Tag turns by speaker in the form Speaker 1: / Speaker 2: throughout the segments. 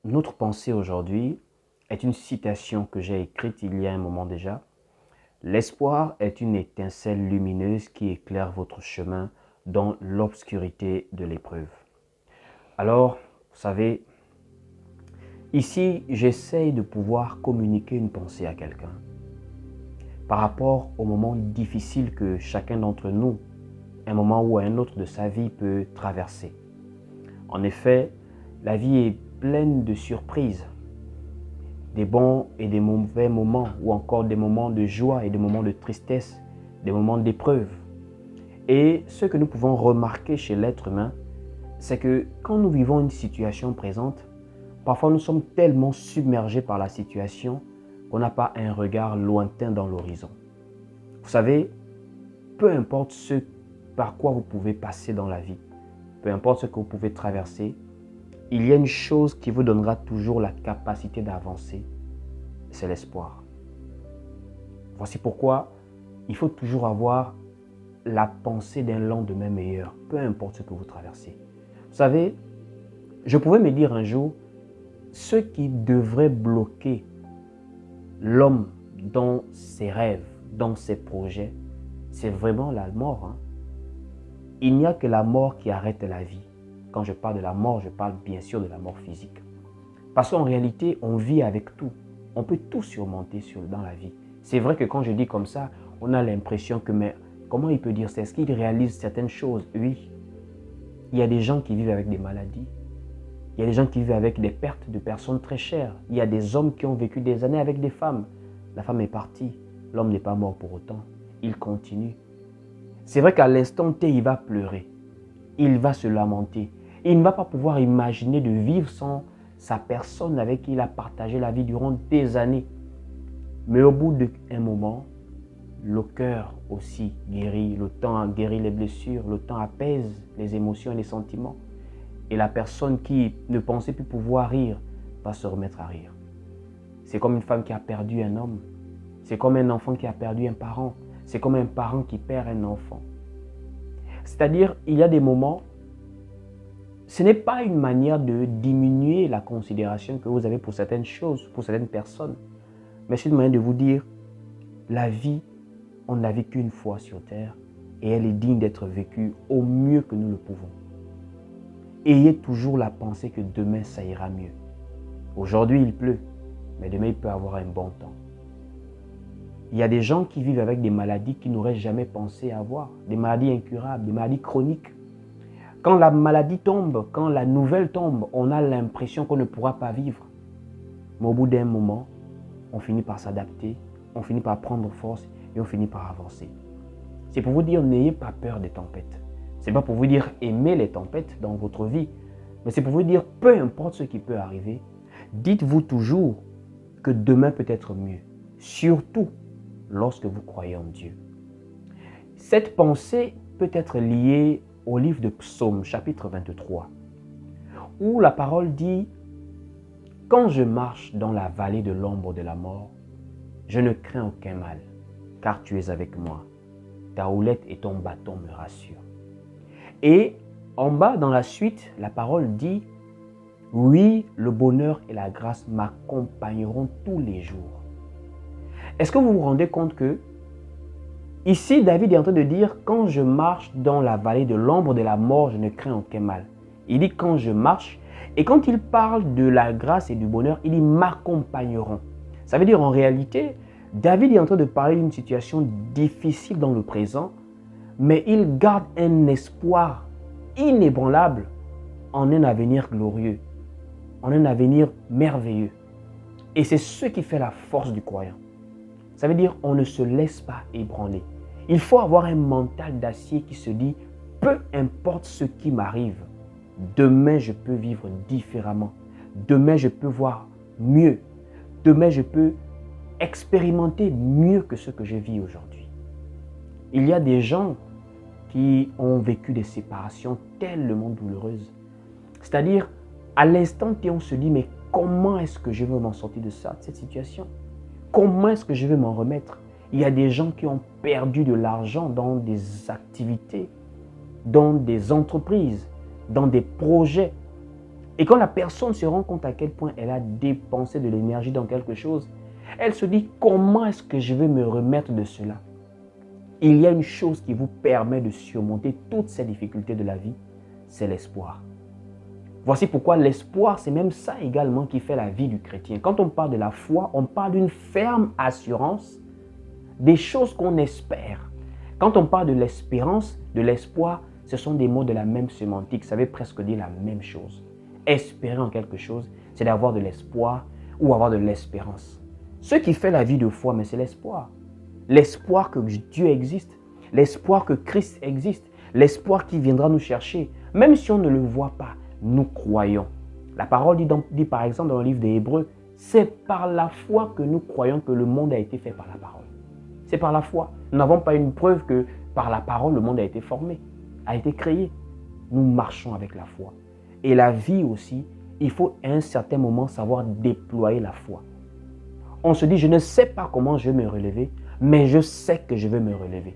Speaker 1: Notre pensée aujourd'hui est une citation que j'ai écrite il y a un moment déjà. L'espoir est une étincelle lumineuse qui éclaire votre chemin dans l'obscurité de l'épreuve. Alors, vous savez, ici, j'essaye de pouvoir communiquer une pensée à quelqu'un par rapport au moment difficile que chacun d'entre nous, un moment ou un autre de sa vie peut traverser. En effet, la vie est pleine de surprises, des bons et des mauvais moments, ou encore des moments de joie et des moments de tristesse, des moments d'épreuve. Et ce que nous pouvons remarquer chez l'être humain, c'est que quand nous vivons une situation présente, parfois nous sommes tellement submergés par la situation qu'on n'a pas un regard lointain dans l'horizon. Vous savez, peu importe ce par quoi vous pouvez passer dans la vie, peu importe ce que vous pouvez traverser, il y a une chose qui vous donnera toujours la capacité d'avancer, c'est l'espoir. Voici pourquoi il faut toujours avoir la pensée d'un lendemain meilleur, peu importe ce que vous traversez. Vous savez, je pouvais me dire un jour, ce qui devrait bloquer l'homme dans ses rêves, dans ses projets, c'est vraiment la mort. Il n'y a que la mort qui arrête la vie. Quand je parle de la mort, je parle bien sûr de la mort physique. Parce qu'en réalité, on vit avec tout. On peut tout surmonter dans la vie. C'est vrai que quand je dis comme ça, on a l'impression que, mais comment il peut dire ça? Est-ce qu'il réalise certaines choses? Oui. Il y a des gens qui vivent avec des maladies. Il y a des gens qui vivent avec des pertes de personnes très chères. Il y a des hommes qui ont vécu des années avec des femmes. La femme est partie. L'homme n'est pas mort pour autant. Il continue. C'est vrai qu'à l'instant T, il va pleurer. Il va se lamenter. Il ne va pas pouvoir imaginer de vivre sans sa personne avec qui il a partagé la vie durant des années. Mais au bout d'un moment, le cœur aussi guérit, le temps guérit les blessures, le temps apaise les émotions et les sentiments. Et la personne qui ne pensait plus pouvoir rire va se remettre à rire. C'est comme une femme qui a perdu un homme. C'est comme un enfant qui a perdu un parent. C'est comme un parent qui perd un enfant. C'est-à-dire, il y a des moments, ce n'est pas une manière de diminuer la considération que vous avez pour certaines choses, pour certaines personnes, mais c'est une manière de vous dire, la vie, on ne l'a vit qu'une fois sur Terre et elle est digne d'être vécue au mieux que nous le pouvons. Ayez toujours la pensée que demain, ça ira mieux. Aujourd'hui, il pleut, mais demain, il peut avoir un bon temps. Il y a des gens qui vivent avec des maladies qu'ils n'auraient jamais pensé avoir, des maladies incurables, des maladies chroniques. Quand la maladie tombe, quand la nouvelle tombe, on a l'impression qu'on ne pourra pas vivre. Mais au bout d'un moment, on finit par s'adapter, on finit par prendre force et on finit par avancer. C'est pour vous dire, n'ayez pas peur des tempêtes. Ce n'est pas pour vous dire, aimez les tempêtes dans votre vie, mais c'est pour vous dire, peu importe ce qui peut arriver, dites-vous toujours que demain peut être mieux, surtout lorsque vous croyez en Dieu. Cette pensée peut être liée au livre de Psaume, chapitre 23, où la parole dit « Quand je marche dans la vallée de l'ombre de la mort, je ne crains aucun mal, car tu es avec moi. Ta houlette et ton bâton me rassurent. » Et en bas, dans la suite, la parole dit « Oui, le bonheur et la grâce m'accompagneront tous les jours. » Est-ce que vous vous rendez compte que ici, David est en train de dire « Quand je marche dans la vallée de l'ombre de la mort, je ne crains aucun mal. » Il dit « Quand je marche ». Et quand il parle de la grâce et du bonheur, il dit « m'accompagneront ». Ça veut dire en réalité, David est en train de parler d'une situation difficile dans le présent, mais il garde un espoir inébranlable en un avenir glorieux, en un avenir merveilleux. Et c'est ce qui fait la force du croyant. Ça veut dire qu'on ne se laisse pas ébranler. Il faut avoir un mental d'acier qui se dit, peu importe ce qui m'arrive, demain je peux vivre différemment. Demain je peux voir mieux. Demain je peux expérimenter mieux que ce que je vis aujourd'hui. Il y a des gens qui ont vécu des séparations tellement douloureuses. C'est-à-dire, à l'instant T, on se dit, mais comment est-ce que je vais m'en sortir de ça, de cette situation? Comment est-ce que je vais m'en remettre? Il y a des gens qui ont perdu de l'argent dans des activités, dans des entreprises, dans des projets. Et quand la personne se rend compte à quel point elle a dépensé de l'énergie dans quelque chose, elle se dit comment est-ce que je vais me remettre de cela? Il y a une chose qui vous permet de surmonter toutes ces difficultés de la vie, c'est l'espoir. Voici pourquoi l'espoir, c'est même ça également qui fait la vie du chrétien. Quand on parle de la foi, on parle d'une ferme assurance des choses qu'on espère. Quand on parle de l'espérance, de l'espoir, ce sont des mots de la même sémantique. Ça veut presque dire la même chose. Espérer en quelque chose, c'est d'avoir de l'espoir ou avoir de l'espérance. Ce qui fait la vie de foi, mais c'est l'espoir. L'espoir que Dieu existe, l'espoir que Christ existe, l'espoir qui viendra nous chercher. Même si on ne le voit pas, nous croyons. La parole dit par exemple dans le livre des Hébreux, c'est par la foi que nous croyons que le monde a été fait par la parole. C'est par la foi. Nous n'avons pas une preuve que par la parole, le monde a été formé, a été créé. Nous marchons avec la foi. Et la vie aussi, il faut à un certain moment savoir déployer la foi. On se dit, je ne sais pas comment je vais me relever, mais je sais que je vais me relever.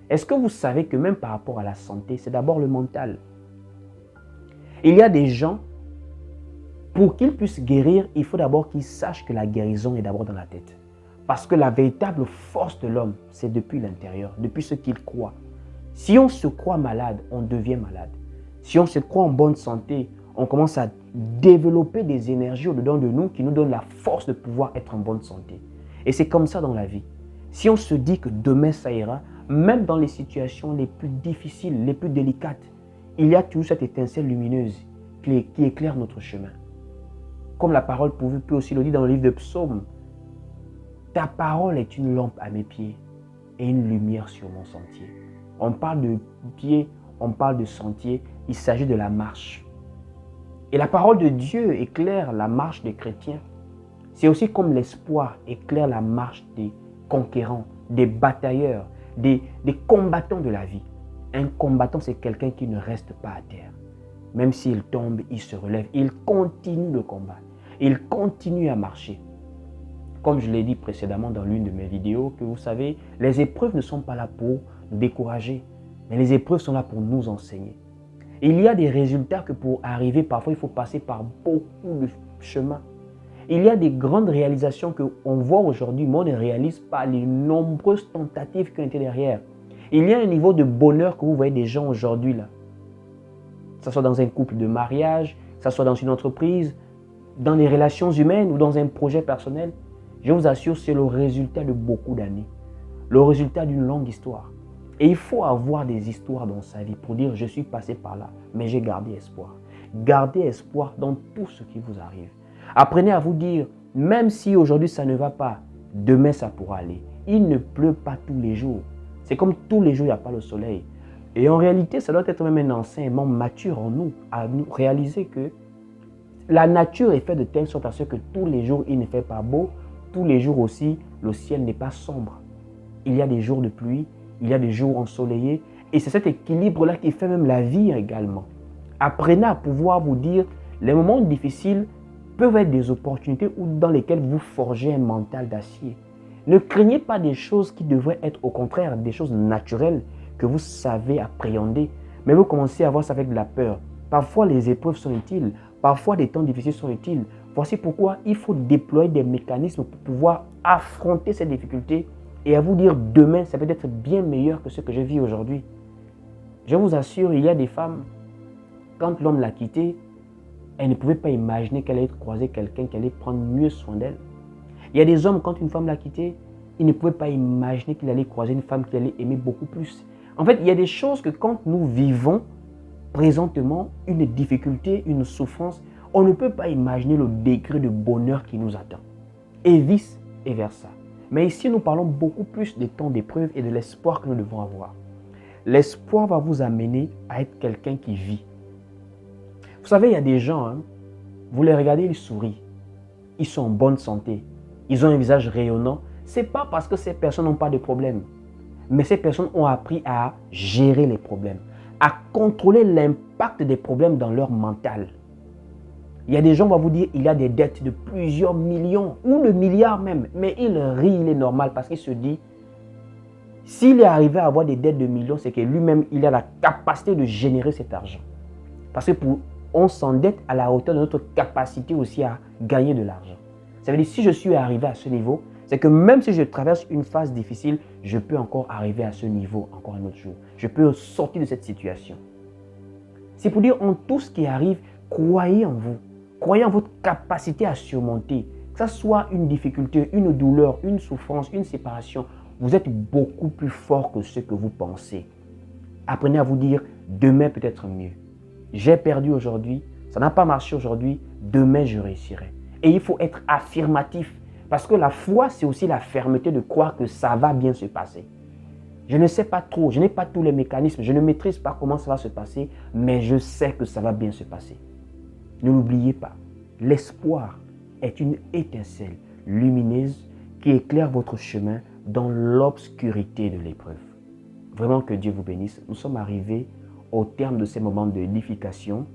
Speaker 1: Est-ce que vous savez que même par rapport à la santé, c'est d'abord le mental? Il y a des gens, pour qu'ils puissent guérir, il faut d'abord qu'ils sachent que la guérison est d'abord dans la tête. Parce que la véritable force de l'homme, c'est depuis l'intérieur, depuis ce qu'il croit. Si on se croit malade, on devient malade. Si on se croit en bonne santé, on commence à développer des énergies au-dedans de nous qui nous donnent la force de pouvoir être en bonne santé. Et c'est comme ça dans la vie. Si on se dit que demain ça ira, même dans les situations les plus difficiles, les plus délicates, il y a toujours cette étincelle lumineuse qui éclaire notre chemin. Comme la parole peut aussi le dire dans le livre de Psaumes, ta parole est une lampe à mes pieds et une lumière sur mon sentier. On parle de pied, on parle de sentier, il s'agit de la marche. Et la parole de Dieu éclaire la marche des chrétiens. C'est aussi comme l'espoir éclaire la marche des conquérants, des batailleurs, des combattants de la vie. Un combattant, c'est quelqu'un qui ne reste pas à terre. Même s'il tombe, il se relève, il continue le combat, il continue à marcher. Comme je l'ai dit précédemment dans l'une de mes vidéos, que vous savez, les épreuves ne sont pas là pour nous décourager, mais les épreuves sont là pour nous enseigner. Il y a des résultats que pour arriver, parfois, il faut passer par beaucoup de chemins. Il y a des grandes réalisations qu'on voit aujourd'hui, mais on ne réalise pas les nombreuses tentatives qui ont été derrière. Il y a un niveau de bonheur que vous voyez des gens aujourd'hui là. Que ce soit dans un couple de mariage, que ce soit dans une entreprise, dans les relations humaines ou dans un projet personnel. Je vous assure, c'est le résultat de beaucoup d'années. Le résultat d'une longue histoire. Et il faut avoir des histoires dans sa vie pour dire, je suis passé par là, mais j'ai gardé espoir. Gardez espoir dans tout ce qui vous arrive. Apprenez à vous dire, même si aujourd'hui ça ne va pas, demain ça pourra aller. Il ne pleut pas tous les jours. C'est comme tous les jours, il n'y a pas le soleil. Et en réalité, ça doit être même un enseignement mature en nous, à nous réaliser que la nature est faite de telle sorte à ce que tous les jours, il ne fait pas beau. Tous les jours aussi, le ciel n'est pas sombre. Il y a des jours de pluie, il y a des jours ensoleillés. Et c'est cet équilibre-là qui fait même la vie également. Apprenez à pouvoir vous dire, les moments difficiles peuvent être des opportunités dans lesquelles vous forgez un mental d'acier. Ne craignez pas des choses qui devraient être au contraire des choses naturelles que vous savez appréhender. Mais vous commencez à voir ça avec de la peur. Parfois les épreuves sont utiles, parfois des temps difficiles sont utiles. Voici pourquoi il faut déployer des mécanismes pour pouvoir affronter ces difficultés et à vous dire demain, ça peut être bien meilleur que ce que je vis aujourd'hui. Je vous assure, il y a des femmes, quand l'homme l'a quittée, elle ne pouvait pas imaginer qu'elle allait croiser quelqu'un qui allait prendre mieux soin d'elle. Il y a des hommes, quand une femme l'a quitté, ils ne pouvaient pas imaginer qu'il allait croiser une femme qu'il allait aimer beaucoup plus. En fait, il y a des choses que quand nous vivons présentement, une difficulté, une souffrance, on ne peut pas imaginer le degré de bonheur qui nous attend. Et vice versa. Mais ici, nous parlons beaucoup plus des temps d'épreuve et de l'espoir que nous devons avoir. L'espoir va vous amener à être quelqu'un qui vit. Vous savez, il y a des gens, vous les regardez, ils sourient. Ils sont en bonne santé. Ils ont un visage rayonnant. Ce n'est pas parce que ces personnes n'ont pas de problème. Mais ces personnes ont appris à gérer les problèmes, à contrôler l'impact des problèmes dans leur mental. Il y a des gens, on va vous dire, il y a des dettes de plusieurs millions ou de milliards même. Mais il rit, il est normal parce qu'il se dit, s'il est arrivé à avoir des dettes de millions, c'est que lui-même, il a la capacité de générer cet argent. Parce que pour on s'endette à la hauteur de notre capacité aussi à gagner de l'argent. Ça veut dire si je suis arrivé à ce niveau, c'est que même si je traverse une phase difficile, je peux encore arriver à ce niveau encore un autre jour. Je peux sortir de cette situation. C'est pour dire en tout ce qui arrive, croyez en vous. Croyez en votre capacité à surmonter. Que ce soit une difficulté, une douleur, une souffrance, une séparation, vous êtes beaucoup plus fort que ce que vous pensez. Apprenez à vous dire, demain peut être mieux. J'ai perdu aujourd'hui, ça n'a pas marché aujourd'hui, demain je réussirai. Et il faut être affirmatif parce que la foi, c'est aussi la fermeté de croire que ça va bien se passer. Je ne sais pas trop, je n'ai pas tous les mécanismes, je ne maîtrise pas comment ça va se passer, mais je sais que ça va bien se passer. Ne l'oubliez pas, l'espoir est une étincelle lumineuse qui éclaire votre chemin dans l'obscurité de l'épreuve. Vraiment que Dieu vous bénisse. Nous sommes arrivés au terme de ces moments de d'édification.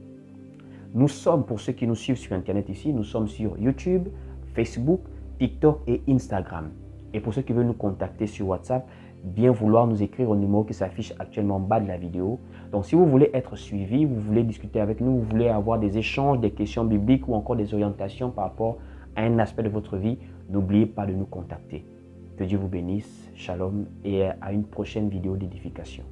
Speaker 1: Nous sommes, pour ceux qui nous suivent sur Internet ici, nous sommes sur YouTube, Facebook, TikTok et Instagram. Et pour ceux qui veulent nous contacter sur WhatsApp, bien vouloir nous écrire au numéro qui s'affiche actuellement en bas de la vidéo. Donc, si vous voulez être suivi, vous voulez discuter avec nous, vous voulez avoir des échanges, des questions bibliques ou encore des orientations par rapport à un aspect de votre vie, n'oubliez pas de nous contacter. Que Dieu vous bénisse, shalom et à une prochaine vidéo d'édification.